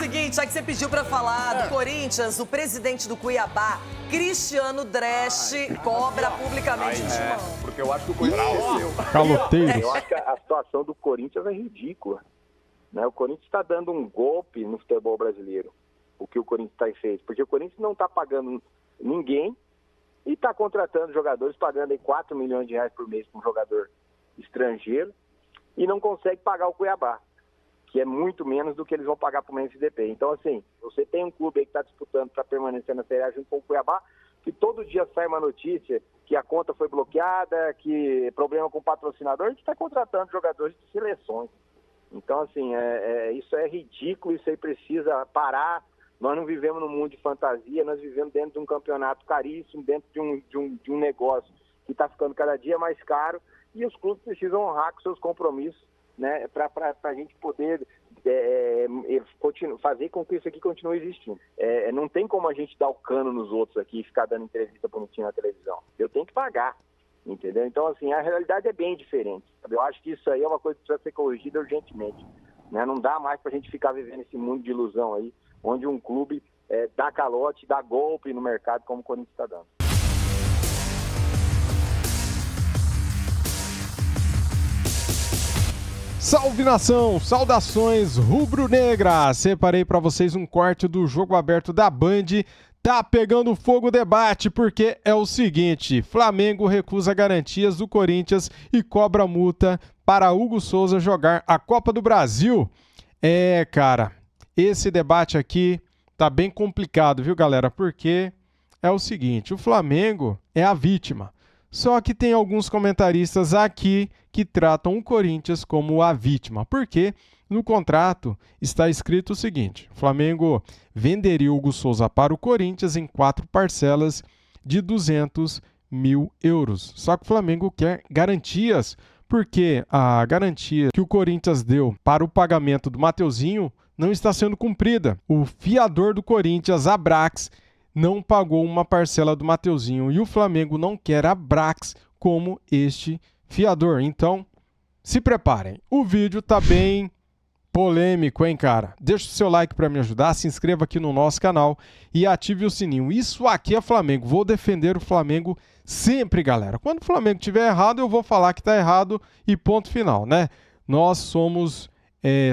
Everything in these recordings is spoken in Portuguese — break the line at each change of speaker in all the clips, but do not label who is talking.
seguinte, já que você pediu pra falar do Corinthians, o presidente do Cuiabá, Cristiano Dresch, cobra publicamente o timão.
Porque eu acho que o Corinthians...
Caloteiro.
Eu acho que a situação do Corinthians é ridícula. Né? O Corinthians está dando um golpe no futebol brasileiro, o que o Corinthians está feito. Porque o Corinthians não está pagando ninguém e está contratando jogadores, pagando aí 4 milhões de reais por mês para um jogador estrangeiro e não consegue pagar o Cuiabá, que é muito menos do que eles vão pagar para o MSDP. Então, assim, você tem um clube aí que está disputando para permanecer na Série A junto com o Cuiabá, que todo dia sai uma notícia que a conta foi bloqueada, que problema com o patrocinador, a gente está contratando jogadores de seleções. Então, assim, isso é ridículo, isso aí precisa parar. Nós não vivemos num mundo de fantasia, nós vivemos dentro de um campeonato caríssimo, dentro de um negócio que está ficando cada dia mais caro, e os clubes precisam honrar com seus compromissos, né, para a gente poder fazer com que isso aqui continue existindo. Não tem como a gente dar o cano nos outros aqui e ficar dando entrevista bonitinha na televisão. Eu tenho que pagar. Entendeu? Então, assim, a realidade é bem diferente. Sabe? Eu acho que isso aí é uma coisa que precisa ser corrigida urgentemente. Né? Não dá mais pra gente ficar vivendo esse mundo de ilusão aí, onde um clube dá calote, dá golpe no mercado, como o Corinthians está dando.
Salve nação, saudações rubro-negras. Separei para vocês um corte do Jogo Aberto da Band. Tá pegando fogo o debate, porque é o seguinte: Flamengo recusa garantias do Corinthians e cobra multa para Hugo Souza jogar a Copa do Brasil. Cara, esse debate aqui tá bem complicado, viu, galera? Porque é o seguinte, o Flamengo é a vítima. Só que tem alguns comentaristas aqui que tratam o Corinthians como a vítima. Porque no contrato está escrito o seguinte: o Flamengo venderia o Hugo Souza para o Corinthians em 4 parcelas de 200 mil euros. Só que o Flamengo quer garantias, porque a garantia que o Corinthians deu para o pagamento do Mateuzinho não está sendo cumprida. O fiador do Corinthians, a Brax, não pagou uma parcela do Mateuzinho e o Flamengo não quer a Brax como este fiador. Então, se preparem. O vídeo tá bem polêmico, hein, cara? Deixa o seu like para me ajudar, se inscreva aqui no nosso canal e ative o sininho. Isso aqui é Flamengo. Vou defender o Flamengo sempre, galera. Quando o Flamengo estiver errado, eu vou falar que tá errado e ponto final, né? Nós somos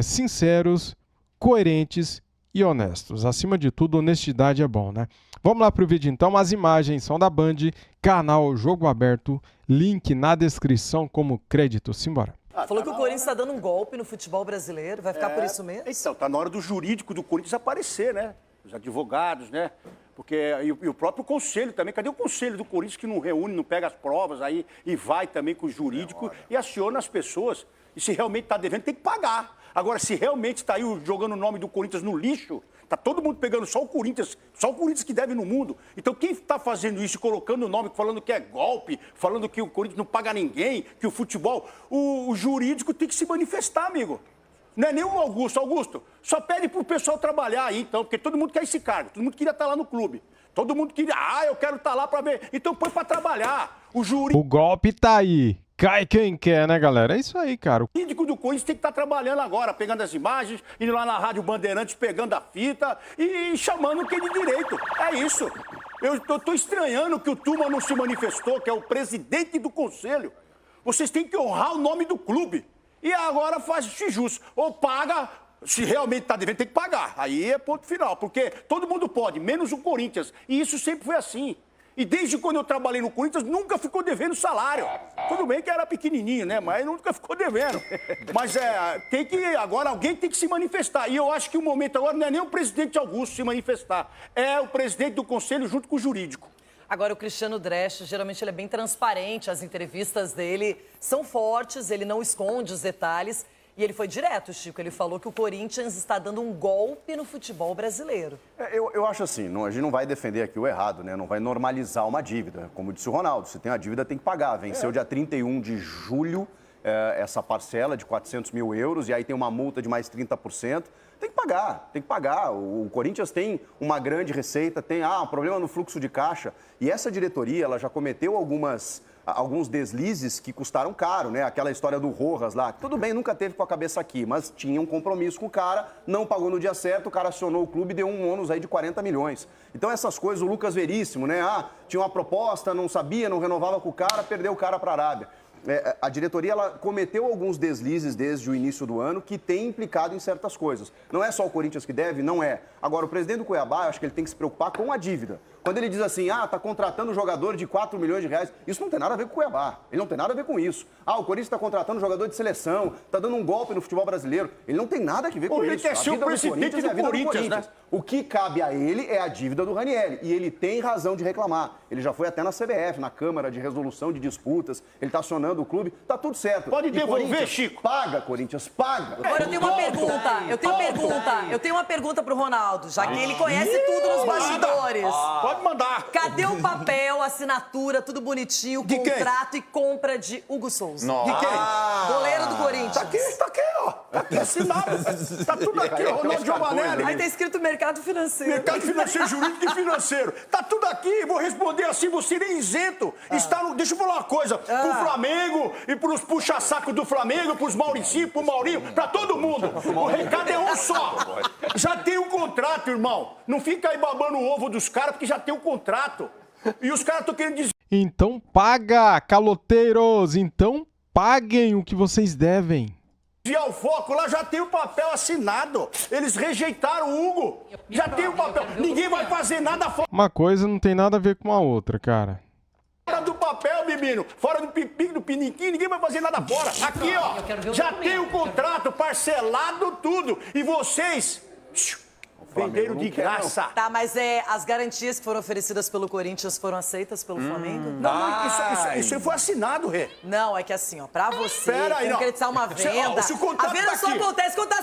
sinceros, coerentes e honestos. Acima de tudo, honestidade é bom, né? Vamos lá pro vídeo então. As imagens são da Band, canal Jogo Aberto, link na descrição como crédito. Simbora.
Falou que o Corinthians está dando um golpe no futebol brasileiro, vai ficar por isso mesmo?
Então, tá na hora do jurídico do Corinthians aparecer, né? Os advogados, né? Porque e o próprio conselho também. Cadê o conselho do Corinthians que não reúne, não pega as provas aí e vai também com o jurídico e aciona as pessoas? E se realmente está devendo, tem que pagar. Agora, se realmente está aí jogando o nome do Corinthians no lixo, tá todo mundo pegando só o Corinthians que deve no mundo. Então, quem está fazendo isso, colocando o nome, falando que é golpe, falando que o Corinthians não paga ninguém, que o futebol, o jurídico tem que se manifestar, amigo. Não é nem o Augusto. Augusto, só pede pro pessoal trabalhar aí, então, porque todo mundo quer esse cargo, todo mundo queria estar lá no clube. Todo mundo queria, eu quero estar lá para ver. Então, põe para trabalhar.
O golpe tá aí. Cai quem quer, né, galera? É isso aí, cara.
O síndico do Corinthians tem que estar trabalhando agora, pegando as imagens, indo lá na Rádio Bandeirantes, pegando a fita e chamando quem de direito. É isso. Eu tô estranhando que o Tuma não se manifestou, que é o presidente do conselho. Vocês têm que honrar o nome do clube. E agora faz jus. Ou paga, se realmente está devendo, tem que pagar. Aí é ponto final, porque todo mundo pode, menos o Corinthians. E isso sempre foi assim. E desde quando eu trabalhei no Corinthians, nunca ficou devendo salário. Tudo bem que era pequenininho, né? Mas nunca ficou devendo. Mas agora alguém tem que se manifestar. E eu acho que o momento agora não é nem o presidente Augusto se manifestar. É o presidente do conselho junto com o jurídico.
Agora, o Cristiano Dresch, geralmente ele é bem transparente, as entrevistas dele são fortes, ele não esconde os detalhes. E ele foi direto, Chico. Ele falou que o Corinthians está dando um golpe no futebol brasileiro.
Eu acho assim, a gente não vai defender aqui o errado, né? Não vai normalizar uma dívida. Como disse o Ronaldo, se tem a dívida, tem que pagar. Venceu dia 31 de julho essa parcela de 400 mil euros e aí tem uma multa de mais 30%. Tem que pagar, tem que pagar. O Corinthians tem uma grande receita, tem um problema no fluxo de caixa. E essa diretoria, ela já cometeu algumas alguns deslizes que custaram caro, né? Aquela história do Rojas lá, tudo bem, nunca teve com a cabeça aqui, mas tinha um compromisso com o cara, não pagou no dia certo, o cara acionou o clube e deu um ônus aí de 40 milhões. Então essas coisas, o Lucas Veríssimo, né? Tinha uma proposta, não sabia, não renovava com o cara, perdeu o cara para a Arábia. A diretoria ela cometeu alguns deslizes desde o início do ano que tem implicado em certas coisas. Não é só o Corinthians que deve, não é. Agora, o presidente do Cuiabá, eu acho que ele tem que se preocupar com a dívida. Quando ele diz assim, tá contratando um jogador de 4 milhões de reais, isso não tem nada a ver com o Cuiabá. Ele não tem nada a ver com isso. O Corinthians está contratando um jogador de seleção, está dando um golpe no futebol brasileiro. Ele não tem nada a ver com isso.
Ele quer ser o presidente do Corinthians, né?
O que cabe a ele é a dívida do Ranieri. E ele tem razão de reclamar. Ele já foi até na CBF, na Câmara de Resolução de Disputas. Ele está acionando o clube. Tá tudo certo.
Pode devolver, Chico.
Paga, Corinthians, paga.
Agora eu tenho uma pergunta. Eu tenho uma pergunta pro Ronaldo, já que ele conhece tudo nos bastidores.
Pode mandar.
Cadê o papel, assinatura, tudo bonitinho,
De quem?
contrato e compra de Hugo Souza?
De quem?
Goleiro do Corinthians.
Tá aqui, ó. Tá aqui assinado. Tá tudo aqui, ó. Ronaldo Giovanelli.
Aí tá escrito mercado financeiro.
Mercado financeiro, jurídico e financeiro. Tá tudo aqui, vou responder assim, você nem isento. Deixa eu falar uma coisa, pro Flamengo e pros puxa-saco do Flamengo, pros Mauricinho, pro Maurinho, pra todo mundo. O recado é um só. Já tem um contrato, irmão. Não fica aí babando o ovo dos caras, porque já tem um contrato. E os caras estão querendo dizer...
Então paga, caloteiros! Então paguem o que vocês devem.
O foco lá já tem o papel assinado. Eles rejeitaram o Hugo. Já tem o papel. Ninguém vai fazer nada fora
Uma coisa não tem nada a ver com a outra, cara.
do papel, menino. Fora do pipi, do piniquim, ninguém vai fazer nada fora. Aqui, ó. Já tem o contrato parcelado, tudo. E vocês... venderam de graça.
Tá, mas as garantias que foram oferecidas pelo Corinthians foram aceitas pelo Flamengo?
Não, isso foi assinado, Rê.
Não, é que assim, ó, pra você
Pera aí,
concretizar uma venda,
se o contrato
a venda
tá
só
aqui.
acontece quando tá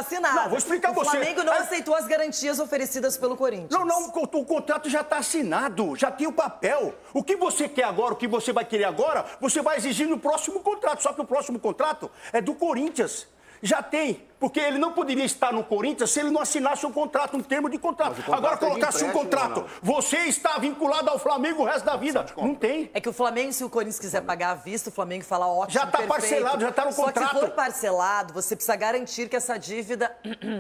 assinada,
Não, vou explicar
o
você.
Flamengo não aceitou as garantias oferecidas pelo Corinthians.
Não, o contrato já está assinado, já tem o papel. O que você quer agora, o que você vai querer agora, você vai exigir no próximo contrato. Só que o próximo contrato é do Corinthians. Já tem, porque ele não poderia estar no Corinthians se ele não assinasse um contrato, um termo de contrato. Agora colocasse um contrato, você está vinculado ao Flamengo o resto da vida. Não tem.
É que o Flamengo, se o Corinthians quiser pagar à vista, o Flamengo fala ótimo,
já está parcelado, já está no contrato.
Só que se for parcelado, você precisa garantir que essa dívida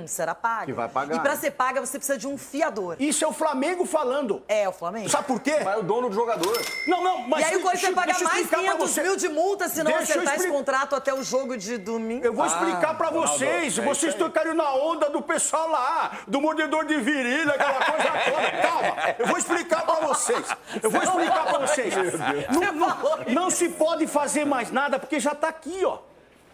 será paga.
Que vai pagar.
E para ser paga, você precisa de um fiador.
Isso é o Flamengo falando.
É o Flamengo.
Sabe por quê?
Mas é o dono do jogador.
Não, mas...
E aí o Corinthians vai pagar mais 500 mil de multa se não
Deixa eu
acertar esse contrato até o jogo de domingo.
Eu vou explicar pra vocês. Vocês estão caindo na onda do pessoal lá, do mordedor de virilha, aquela coisa toda. Calma, eu vou explicar pra vocês. Não se pode fazer mais nada, porque já tá aqui, ó.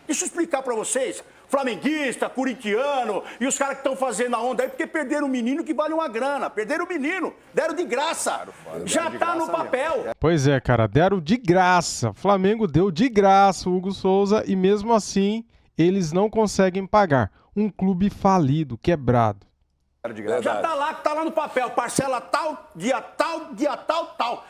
Deixa eu explicar pra vocês. Flamenguista, corintiano e os caras que estão fazendo a onda aí, porque perderam o menino que vale uma grana. Perderam o menino, deram de graça. Já tá no papel.
Pois é, cara, deram de graça. Flamengo deu de graça o Hugo Souza e mesmo assim eles não conseguem pagar. Um clube falido, quebrado.
Já tá lá no papel, parcela tal, dia tal, tal.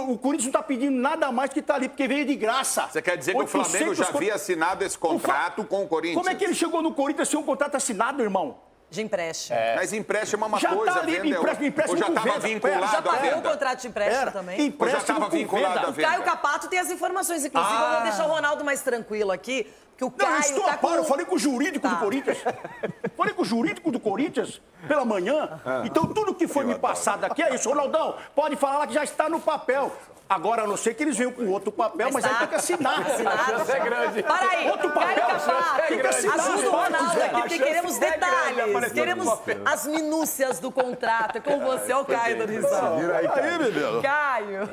O Corinthians não tá pedindo nada mais que tá ali, porque veio de graça.
Você quer dizer que o Flamengo já havia assinado esse contrato com o Corinthians?
Como é que ele chegou no Corinthians sem um contrato assinado, irmão?
De empréstimo.
Mas empréstimo é uma
Já
coisa,
tá ali,
venda
empréstimo
ou já
com
estava
venda.
vinculado
Já
à
pagou o
venda?
contrato de empréstimo também?
Ou já estava
com
vinculado
venda.
à
O
venda?
Caio Capato tem as informações, inclusive eu vou deixar o Ronaldo mais tranquilo aqui, que o
Não,
Caio
estou
tá
a par, eu
com...
falei com o jurídico do Corinthians. Falei com o jurídico do Corinthians pela manhã. Então tudo que foi me passado aqui é isso. Ronaldão, pode falar lá que já está no papel. Agora, a não ser que eles venham com outro papel, mas aí tem que assinar.
Assinado. É grande. Para aí,
Outro
Caio
papel.
Capato,
Tem que assinar
ajuda
as
o
partes,
Ronaldo aqui,
velho.
porque queremos detalhes, queremos as minúcias do contrato. É com você, ó o Caio da risada.
Aí, menino.
Caio.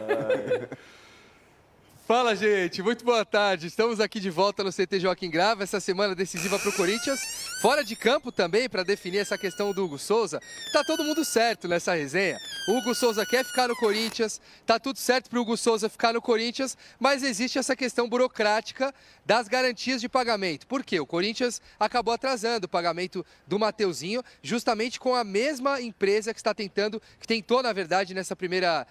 Fala, gente. Muito boa tarde. Estamos aqui de volta no CT Joaquim Grava, essa semana decisiva para o Corinthians. Fora de campo também, para definir essa questão do Hugo Souza. Tá todo mundo certo nessa resenha. O Hugo Souza quer ficar no Corinthians, tá tudo certo para o Hugo Souza ficar no Corinthians, mas existe essa questão burocrática das garantias de pagamento. Por quê? O Corinthians acabou atrasando o pagamento do Mateuzinho, justamente com a mesma empresa que tentou, na verdade, nessa primeira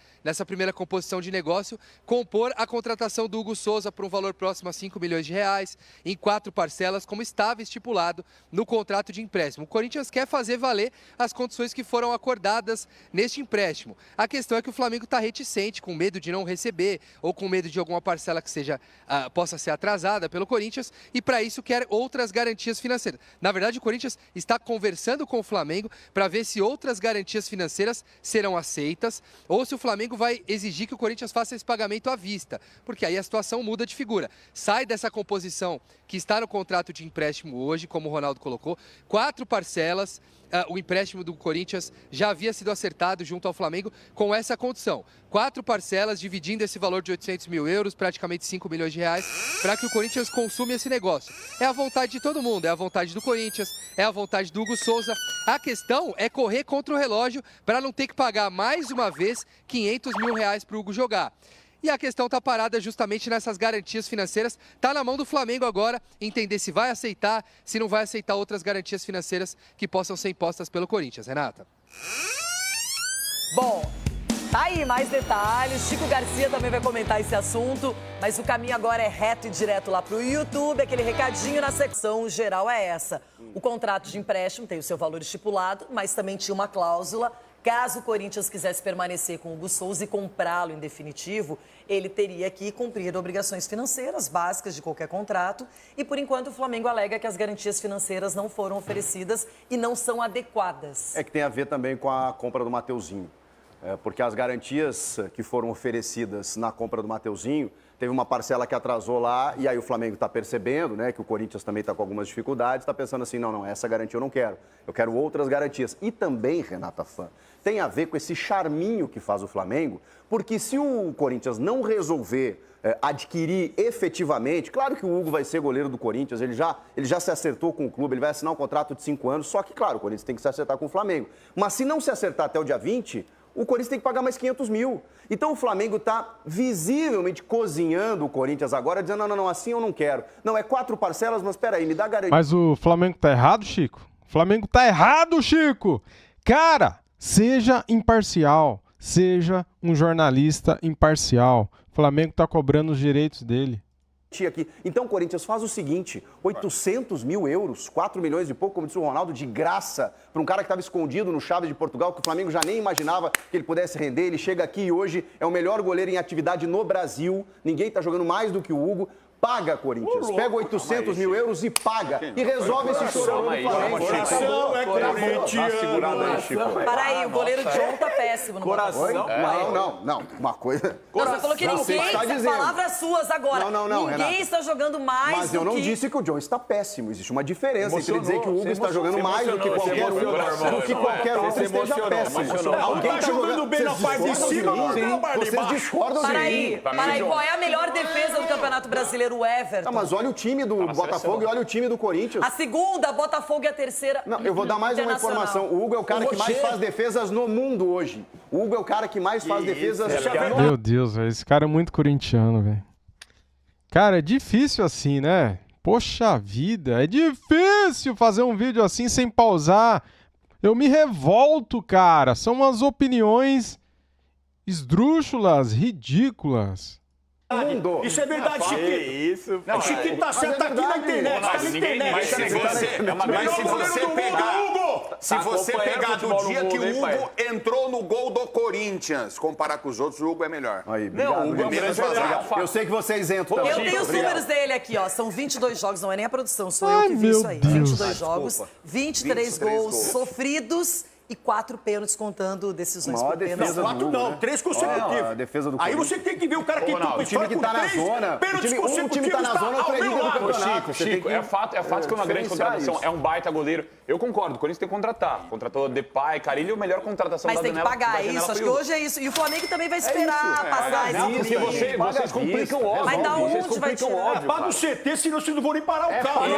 composição de negócio, compor a contratação contratação do Hugo Souza por um valor próximo a 5 milhões de reais, em 4 parcelas, como estava estipulado no contrato de empréstimo. O Corinthians quer fazer valer as condições que foram acordadas neste empréstimo. A questão é que o Flamengo está reticente, com medo de não receber ou com medo de alguma parcela que possa ser atrasada pelo Corinthians, e para isso quer outras garantias financeiras. Na verdade, o Corinthians está conversando com o Flamengo para ver se outras garantias financeiras serão aceitas ou se o Flamengo vai exigir que o Corinthians faça esse pagamento à vista, porque aí a situação muda de figura. Sai dessa composição que está no contrato de empréstimo hoje, como o Ronaldo colocou, 4 parcelas. O empréstimo do Corinthians já havia sido acertado junto ao Flamengo com essa condição. 4 parcelas, dividindo esse valor de 800 mil euros, praticamente 5 milhões de reais, para que o Corinthians consuma esse negócio. É a vontade de todo mundo, é a vontade do Corinthians, é a vontade do Hugo Souza. A questão é correr contra o relógio para não ter que pagar mais uma vez 500 mil reais para o Hugo jogar. E a questão está parada justamente nessas garantias financeiras. Está na mão do Flamengo agora entender se vai aceitar, se não vai aceitar outras garantias financeiras que possam ser impostas pelo Corinthians. Renata.
Bom, tá aí mais detalhes. Chico Garcia também vai comentar esse assunto, mas o caminho agora é reto e direto lá pro YouTube. Aquele recadinho na secção geral é essa. O contrato de empréstimo tem o seu valor estipulado, mas também tinha uma cláusula. Caso o Corinthians quisesse permanecer com o Hugo Souza e comprá-lo em definitivo, ele teria que cumprir obrigações financeiras básicas de qualquer contrato. E, por enquanto, o Flamengo alega que as garantias financeiras não foram oferecidas e não são adequadas.
É que tem a ver também com a compra do Mateuzinho. Porque as garantias que foram oferecidas na compra do Mateuzinho, teve uma parcela que atrasou lá, e aí o Flamengo está percebendo, né, que o Corinthians também está com algumas dificuldades, está pensando assim, não, essa garantia eu quero outras garantias. E também, Renata Fã, tem a ver com esse charminho que faz o Flamengo, porque se o Corinthians não resolver adquirir efetivamente, claro que o Hugo vai ser goleiro do Corinthians, ele já se acertou com o clube, ele vai assinar um contrato de 5 anos, só que, claro, o Corinthians tem que se acertar com o Flamengo. Mas se não se acertar até o dia 20... o Corinthians tem que pagar mais 500 mil. Então o Flamengo está visivelmente cozinhando o Corinthians agora, dizendo, não, assim eu não quero. Não, é 4 parcelas, mas peraí, me dá garantia.
Mas o Flamengo tá errado, Chico? O Flamengo tá errado, Chico! Cara, seja imparcial, seja um jornalista imparcial. O Flamengo tá cobrando os direitos dele.
Aqui. Então, Corinthians, faz o seguinte, 800 mil euros, 4 milhões e pouco, como disse o Ronaldo, de graça, para um cara que estava escondido no Chaves de Portugal, que o Flamengo já nem imaginava que ele pudesse render. Ele chega aqui e hoje é o melhor goleiro em atividade no Brasil, ninguém está jogando mais do que o Hugo. Paga, Corinthians. Pega 800 mil euros e paga. E resolve esse chorão do Flamengo.
Coração é corintiano.
Para aí, o goleiro John tá péssimo no
Botafogo. Não. Uma coisa...
Você falou que ninguém, palavras suas agora.
Não,
ninguém
Renata,
está jogando mais
mas eu não disse que o John está péssimo. Existe uma diferença entre dizer que o Hugo está jogando mais do que qualquer outro esteja péssimo.
Alguém está jogando bem na parte de cima,
vocês discordam de mim.
Para aí, qual é a melhor defesa do Campeonato Brasileiro? O Everton.
Mas olha o time do Botafogo e olha o time do Corinthians.
A segunda, Botafogo e a terceira.
Não, eu vou dar mais uma informação. O Hugo é o cara que mais faz defesas no mundo hoje. O Hugo é o cara que mais faz defesas no...
Meu Deus, velho, esse cara é muito corintiano, velho. Cara, é difícil assim, né? Poxa vida, é difícil fazer um vídeo assim sem pausar. Eu me revolto, cara. São umas opiniões esdrúxulas, ridículas.
Isso é verdade, Chiquinho. O Chiquinho tá certo aqui na internet. Tá na internet.
Mas se você pegar do dia que o Hugo entrou no gol do Corinthians, comparar com os outros, o Hugo é melhor.
Não, o Hugo é menos vazado. Eu sei que você é isento também.
Eu tenho os números dele aqui, ó. São 22 jogos, não é nem a produção, sou eu que vi isso aí. 22 jogos, 23 gols sofridos e 4 pênaltis contando decisões por pênalti.
4 não, 3 consecutivos.
A defesa do
Aí você tem que ver o cara que
o time que tá na zona, um time tá na zona, outro é líder do campeonato.
Chico, é fato que é uma grande contratação, é um baita goleiro. Eu concordo, o Corinthians tem que contratar. Contratou Depay, Carilho, a melhor contratação da janela.
Mas tem que pagar isso, acho que hoje é isso. E o Flamengo também vai esperar passar esse
porque vocês complicam o óbvio.
Mas da onde vai tirar?
Paga o CT, senão vocês não vão nem parar o carro. Não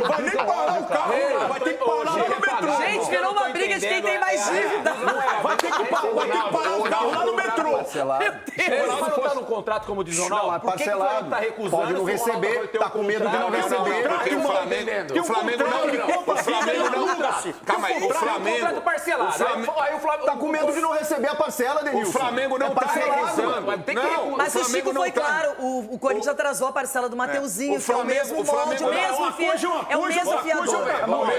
vai nem parar o carro, vai ter que parar no metrô.
Gente, virou uma briga de quem tem mais dívida.
Vai ter que parar o carro lá no metrô.
Se for no contrato, como diz o Ronaldo,
não, é parcelado. Pode não receber, tá com medo de não receber.
O Flamengo não Calma aí, o Flamengo...
Contrato parcelado. Aí o Flamengo
Tá com medo de não receber a parcela, Denilson.
O Flamengo não tá revisando.
Mas o Chico foi claro, o Corinthians atrasou a parcela do Mateuzinho, que é o mesmo molde, o mesmo fiador. É o mesmo fiador.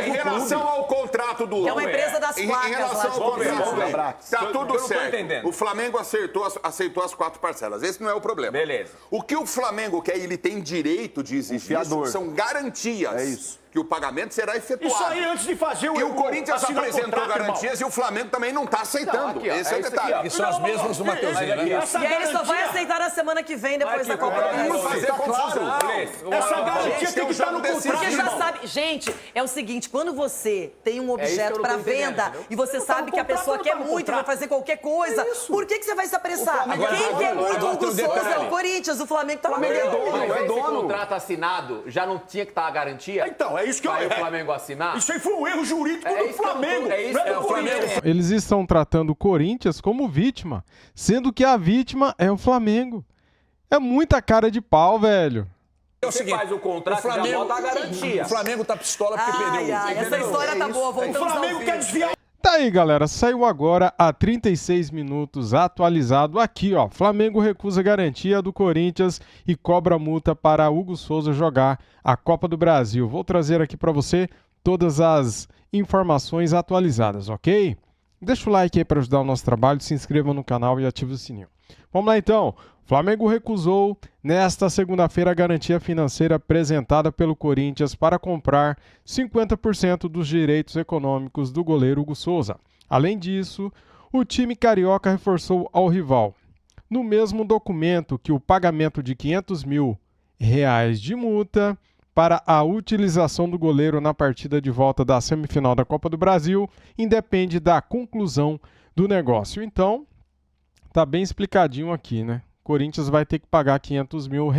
Em relação ao contrato do...
É uma empresa das placas.
Em relação ao contrato, tá tudo certo.
Entendendo.
O Flamengo aceitou as 4 parcelas. Esse não é o problema.
Beleza.
O que o Flamengo quer, ele tem direito de exigir, são garantias.
É isso.
Que o pagamento será efetuado.
Isso aí antes de fazer o...
E o Corinthians
assinar
apresentou
contrato,
garantias e o Flamengo também não está aceitando.
Aqui, ó,
esse é o
isso
detalhe.
aqui, ó.
E são as mesmas do Mateuzinho, né?
E aí ele só vai aceitar na semana que vem, depois da Copa do Brasil.
Fazer confusão.
Essa garantia tem que estar no
Porque
contrato,
já
irmão.
sabe, gente, é o seguinte, quando você tem um objeto para venda e você sabe que a pessoa quer muito e vai fazer qualquer coisa, por que você vai se apressar? Quem quer muito o Hugo Souza é o Corinthians, o Flamengo tá lá
Mas
é dono.
esse contrato assinado já não tinha que estar a garantia?
Então, é isso que eu...
Vai o Flamengo assinar?
Isso aí foi um erro jurídico do Flamengo.
É
do Corinthians.
Eles estão tratando o Corinthians como vítima, sendo que a vítima é o Flamengo. É muita cara de pau, velho.
É o
Você
seguinte,
faz o contrato e já bota a garantia.
O Flamengo tá pistola porque perdeu.
Essa história tá boa,
O
voltamos ao
Flamengo quer
vídeo.
desviar...
Tá aí, galera. Saiu agora a 36 minutos, atualizado aqui, ó. Flamengo recusa garantia do Corinthians e cobra multa para Hugo Souza jogar a Copa do Brasil. Vou trazer aqui para você todas as informações atualizadas, ok? Deixa o like aí para ajudar o nosso trabalho, se inscreva no canal e ative o sininho. Vamos lá então. Flamengo recusou nesta segunda-feira a garantia financeira apresentada pelo Corinthians para comprar 50% dos direitos econômicos do goleiro Hugo Souza. Além disso, o time carioca reforçou ao rival, no mesmo documento, que o pagamento de R$500 mil de multa para a utilização do goleiro na partida de volta da semifinal da Copa do Brasil independe da conclusão do negócio. Então, tá bem explicadinho aqui, né? Corinthians vai ter que pagar R$500 mil.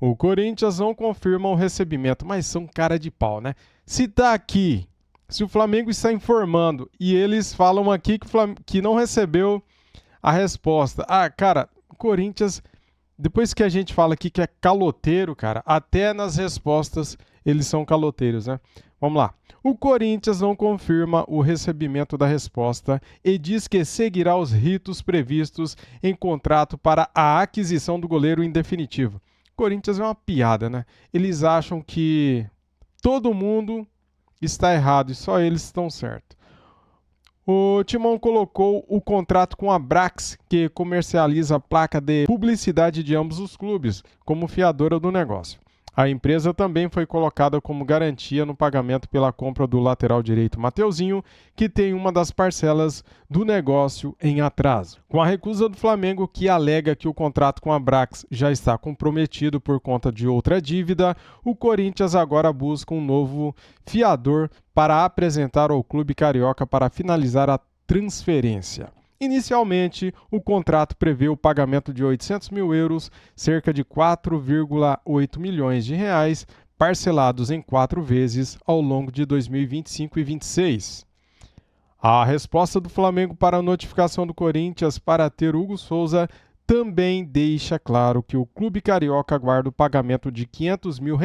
O Corinthians não confirma o recebimento, mas são cara de pau, né? Se tá aqui, se o Flamengo está informando e eles falam aqui que não recebeu a resposta. Ah, cara, o Corinthians, depois que a gente fala aqui que é caloteiro, cara, até nas respostas eles são caloteiros, né? Vamos lá. O Corinthians não confirma o recebimento da resposta e diz que seguirá os ritos previstos em contrato para a aquisição do goleiro em definitivo. Corinthians é uma piada, né? Eles acham que todo mundo está errado e só eles estão certos. O Timão colocou o contrato com a Brax, que comercializa a placa de publicidade de ambos os clubes, como fiadora do negócio. A empresa também foi colocada como garantia no pagamento pela compra do lateral direito Mateuzinho, que tem uma das parcelas do negócio em atraso. Com a recusa do Flamengo, que alega que o contrato com a Brax já está comprometido por conta de outra dívida, o Corinthians agora busca um novo fiador para apresentar ao clube carioca para finalizar a transferência. Inicialmente, o contrato prevê o pagamento de R$800 mil, cerca de 4,8 milhões de reais, parcelados em 4 vezes ao longo de 2025 e 2026. A resposta do Flamengo para a notificação do Corinthians para ter Hugo Souza também deixa claro que o clube carioca aguarda o pagamento de R$500 mil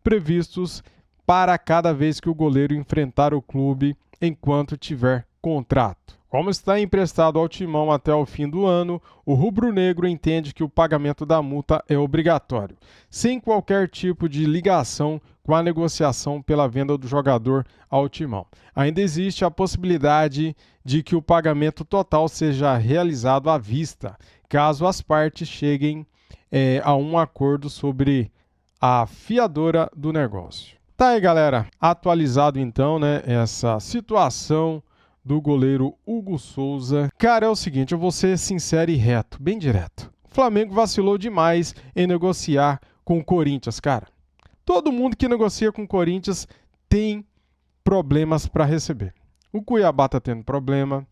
previstos para cada vez que o goleiro enfrentar o clube enquanto tiver contrato. Como está emprestado ao Timão até o fim do ano, o rubro-negro entende que o pagamento da multa é obrigatório, sem qualquer tipo de ligação com a negociação pela venda do jogador ao Timão. Ainda existe a possibilidade de que o pagamento total seja realizado à vista, caso as partes cheguem a um acordo sobre a fiadora do negócio. Tá aí, galera, atualizado então, né, essa situação do goleiro Hugo Souza. Cara, é o seguinte, eu vou ser sincero e reto, bem direto. O Flamengo vacilou demais em negociar com o Corinthians, cara. Todo mundo que negocia com o Corinthians tem problemas para receber. O Cuiabá tá tendo problema,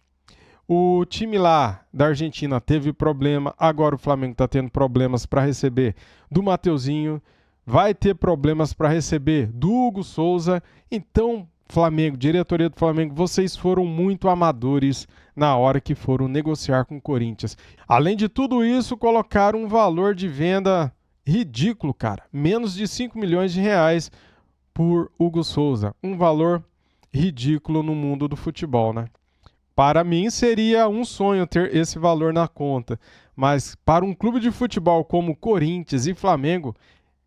o time lá da Argentina teve problema, agora o Flamengo tá tendo problemas para receber do Mateuzinho, vai ter problemas para receber do Hugo Souza. Então, Flamengo, diretoria do Flamengo, vocês foram muito amadores na hora que foram negociar com o Corinthians. Além de tudo isso, colocaram um valor de venda ridículo, cara. Menos de R$5 milhões por Hugo Souza. Um valor ridículo no mundo do futebol, né? Para mim seria um sonho ter esse valor na conta, mas para um clube de futebol como Corinthians e Flamengo,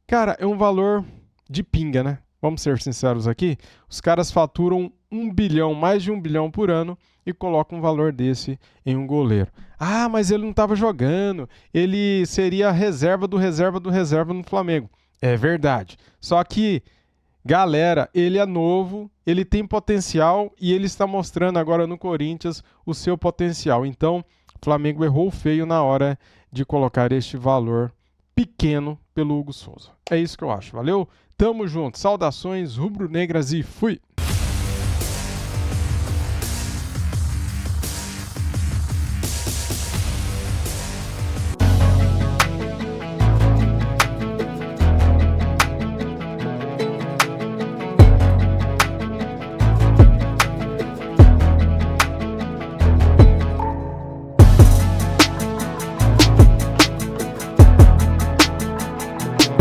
cara, é um valor de pinga, né? Vamos ser sinceros aqui, os caras faturam 1 bilhão, mais de 1 bilhão por ano e colocam um valor desse em um goleiro. Ah, mas ele não estava jogando, ele seria reserva do reserva no Flamengo. É verdade, só que, galera, ele é novo, ele tem potencial e ele está mostrando agora no Corinthians o seu potencial. Então, o Flamengo errou feio na hora de colocar este valor pequeno pelo Hugo Souza. É isso que eu acho, valeu? Tamo junto, saudações rubro-negras e fui!